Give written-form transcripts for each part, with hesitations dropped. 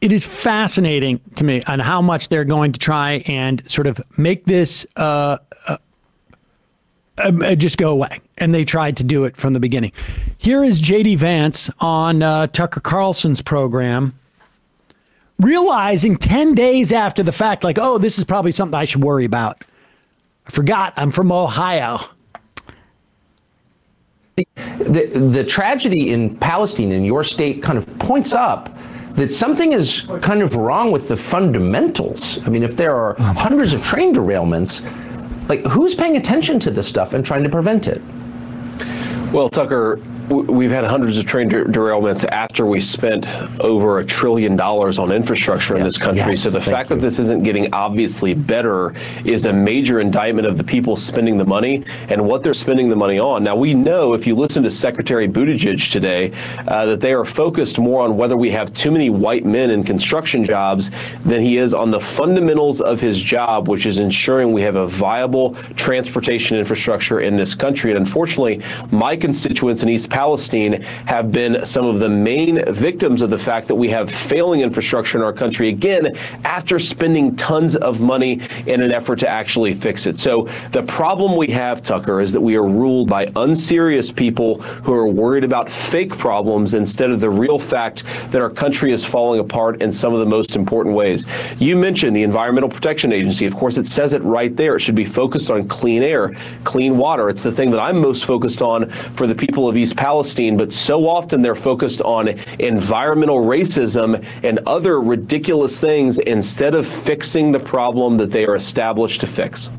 it is fascinating to me on how much they're going to try and sort of make this just go away. And they tried to do it from the beginning. Here is JD Vance on Tucker Carlson's program, realizing 10 days after the fact, like, oh, this is probably something I should worry about. I forgot I'm from Ohio. The tragedy in Palestine, in your state, kind of points up that something is kind of wrong with the fundamentals. I mean, if there are hundreds of train derailments, like, who's paying attention to this stuff and trying to prevent it? Well, Tucker, we've had hundreds of train derailments after we spent over $1 trillion on infrastructure in this country. So the fact that this isn't getting obviously better is a major indictment of the people spending the money and what they're spending the money on. Now, we know if you listen to Secretary Buttigieg today, that they are focused more on whether we have too many white men in construction jobs than he is on the fundamentals of his job, which is ensuring we have a viable transportation infrastructure in this country. And unfortunately, my constituents in East Palestine have been some of the main victims of the fact that we have failing infrastructure in our country, again, after spending tons of money in an effort to actually fix it. So the problem we have, Tucker, is that we are ruled by unserious people who are worried about fake problems instead of the real fact that our country is falling apart in some of the most important ways. You mentioned the Environmental Protection Agency. Of course, it says it right there. It should be focused on clean air, clean water. It's the thing that I'm most focused on for the people of East Palestine, but so often they're focused on environmental racism and other ridiculous things instead of fixing the problem that they are established to fix.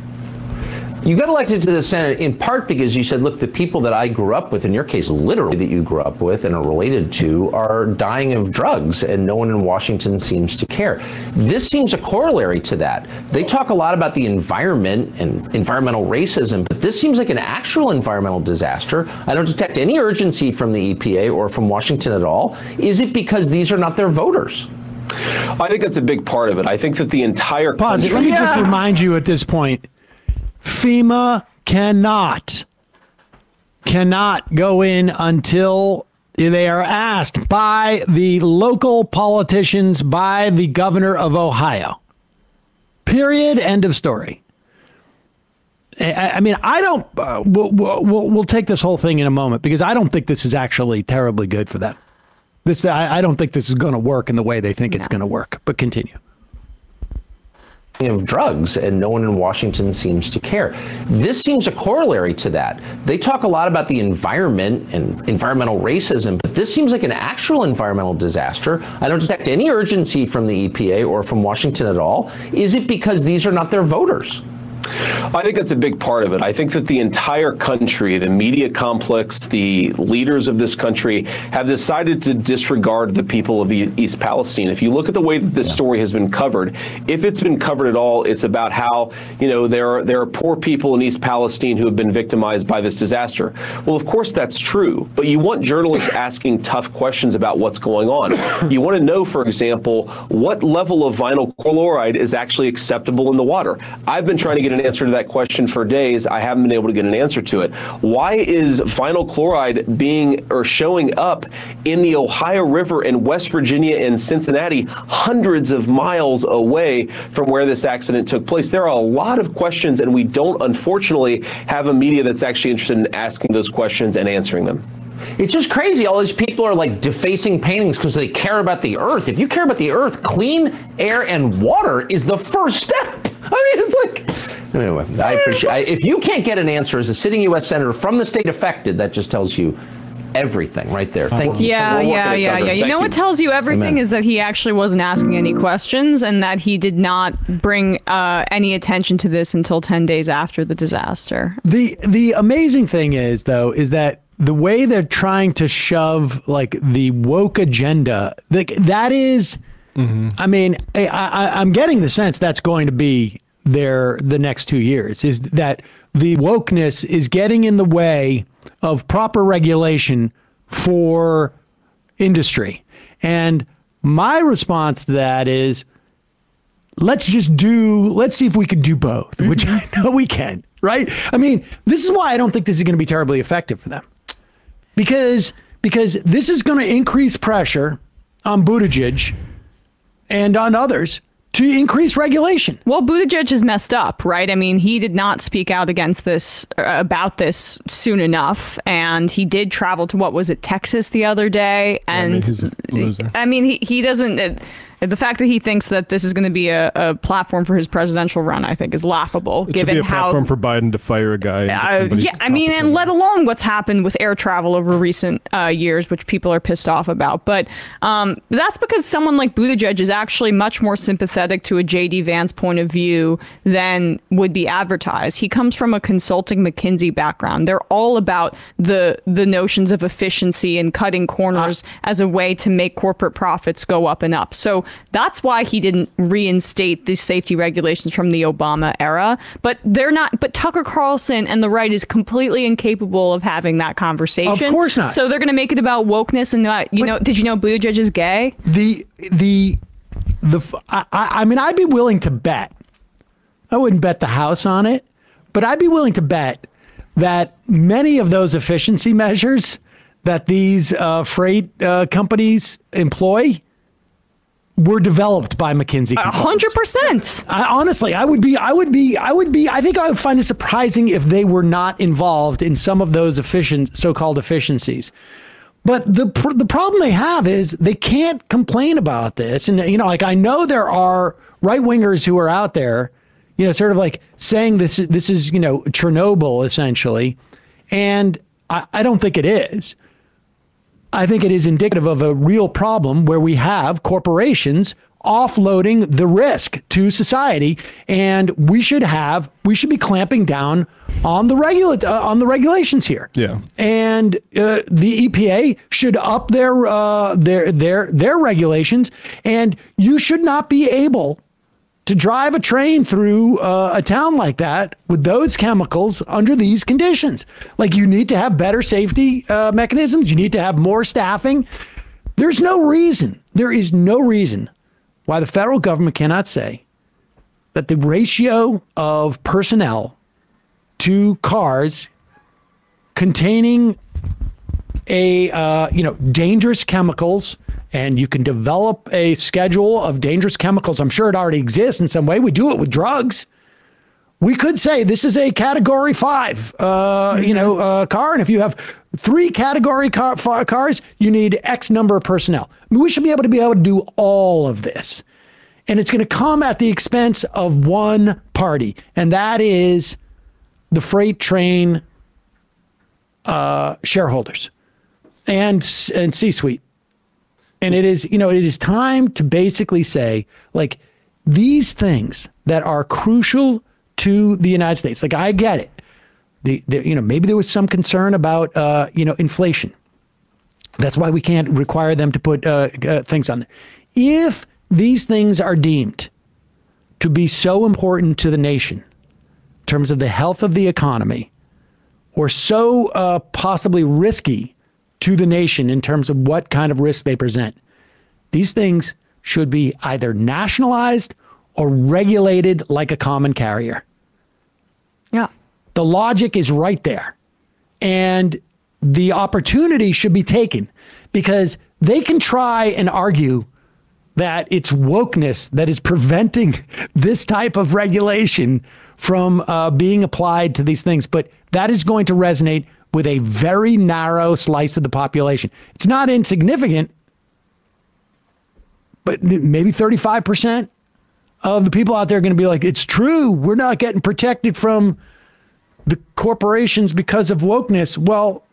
You got elected to the Senate in part because you said, look, the people that I grew up with, in your case, literally that you grew up with and are related to, are dying of drugs, and no one in Washington seems to care. This seems a corollary to that. They talk a lot about the environment and environmental racism, but this seems like an actual environmental disaster. I don't detect any urgency from the EPA or from Washington at all. Is it because these are not their voters? I think that's a big part of it. I think that the entire country... Let me just remind you at this point, FEMA cannot go in until they are asked by the local politicians, by the governor of Ohio. Period. End of story. I mean, I don't, we'll take this whole thing in a moment because I don't think this is actually terribly good for them. I don't think this is going to work in the way they think it's going to work, but continue. Of drugs, and no one in Washington seems to care. This seems a corollary to that. They talk a lot about the environment and environmental racism, but this seems like an actual environmental disaster. I don't detect any urgency from the EPA or from Washington at all. Is it because these are not their voters? I think that's a big part of it. I think that the entire country, the media complex, the leaders of this country have decided to disregard the people of East Palestine. If you look at the way that this story has been covered, if it's been covered at all, it's about how, you know, there are poor people in East Palestine who have been victimized by this disaster. Well, of course, that's true. But you want journalists asking tough questions about what's going on. You want to know, for example, what level of vinyl chloride is actually acceptable in the water. I've been trying to get an answer to that question for days. I haven't been able to get an answer to it. Why is vinyl chloride showing up in the Ohio River in West Virginia and Cincinnati, hundreds of miles away from where this accident took place? There are a lot of questions, and we don't, unfortunately, have a media that's actually interested in asking those questions and answering them. It's just crazy. All these people are like defacing paintings because they care about the earth. If you care about the earth, clean air and water is the first step. I mean, it's like, anyway, I appreciate, if you can't get an answer as a sitting U.S. Senator from the state affected, that just tells you everything right there. Thank you. Yeah. You know what tells you everything is that he actually wasn't asking any questions and that he did not bring any attention to this until 10 days after the disaster. The amazing thing is, though, is that the way they're trying to shove like the woke agenda, that is, I mean, I'm getting the sense that's going to be the next 2 years, is that the wokeness is getting in the way of proper regulation for industry. And my response to that is, let's see if we can do both, which I know we can, right? I mean, this is why I don't think this is going to be terribly effective for them. Because this is going to increase pressure on Buttigieg and on others to increase regulation. Well, Buttigieg is messed up, right? I mean, he did not speak out against this, about this soon enough. And he did travel to, what was it, Texas the other day. And he's a loser. I mean, he doesn't... The fact that he thinks that this is going to be a platform for his presidential run, I think, is laughable. It given should be a platform for Biden to fire a guy. Yeah, I mean, and let alone what's happened with air travel over recent years, which people are pissed off about. But that's because someone like Buttigieg is actually much more sympathetic to a JD Vance point of view than would be advertised. He comes from a consulting McKinsey background. They're all about the notions of efficiency and cutting corners as a way to make corporate profits go up and up. So that's why he didn't reinstate these safety regulations from the Obama era. But they're not. But Tucker Carlson and the right is completely incapable of having that conversation. Of course not. So they're going to make it about wokeness and not. Did you know Buttigieg is gay? I mean, I'd be willing to bet. I wouldn't bet the house on it, but I'd be willing to bet that many of those efficiency measures that these freight companies employ were developed by McKinsey. 100%. Honestly, I think I would find it surprising if they were not involved in some of those so-called efficiencies. But the problem they have is they can't complain about this. And, I know there are right-wingers who are out there, sort of like saying this is, Chernobyl, essentially. And I don't think it is. I think it is indicative of a real problem where we have corporations offloading the risk to society, and we should be clamping down on the regulations here. Yeah. And the EPA should up their regulations, and you should not be able to drive a train through a town like that with those chemicals under these conditions. Like, you need to have better safety mechanisms. You need to have more staffing. There is no reason why the federal government cannot say that the ratio of personnel to cars containing dangerous chemicals, and you can develop a schedule of dangerous chemicals. I'm sure it already exists in some way. We do it with drugs. We could say this is a category 5, car. And if you have 3 category cars, you need X number of personnel. I mean, we should be able to do all of this. And it's going to come at the expense of one party. And that is the freight train shareholders and C-suite. And it is time to basically say, like, these things that are crucial to the United States. Like, I get it. Maybe there was some concern about, inflation. That's why we can't require them to put things on there. If these things are deemed to be so important to the nation in terms of the health of the economy, or so possibly risky to the nation in terms of what kind of risk they present, these things should be either nationalized or regulated like a common carrier. Yeah. The logic is right there. And the opportunity should be taken, because they can try and argue that it's wokeness that is preventing this type of regulation from being applied to these things. But that is going to resonate with a very narrow slice of the population. It's not insignificant, but maybe 35% of the people out there are going to be like, it's true, we're not getting protected from the corporations because of wokeness. Well,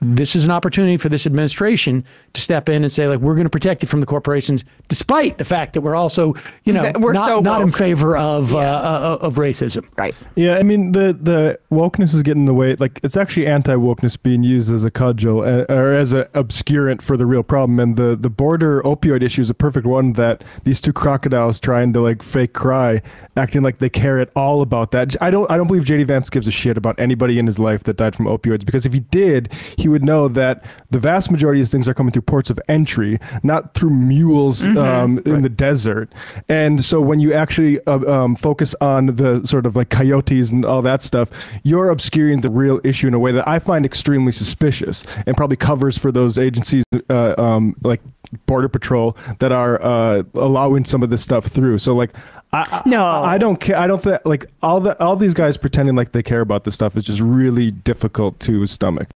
this is an opportunity for this administration to step in and say, like, we're going to protect you from the corporations, despite the fact that we're also, not in favor of racism. Right. Yeah. I mean, the wokeness is getting in the way. Like, it's actually anti-wokeness being used as a cudgel or as an obscurant for the real problem. And the border opioid issue is a perfect one, that these two crocodiles trying to, like, fake cry, acting like they care at all about that. I don't believe JD Vance gives a shit about anybody in his life that died from opioids, because if he did, he would would know that the vast majority of these things are coming through ports of entry, not through mules in the desert. And so when you actually focus on the sort of like coyotes and all that stuff, you're obscuring the real issue in a way that I find extremely suspicious, and probably covers for those agencies like Border Patrol that are allowing some of this stuff through. So like, I don't care. I don't think like all these guys pretending like they care about this stuff is just really difficult to stomach.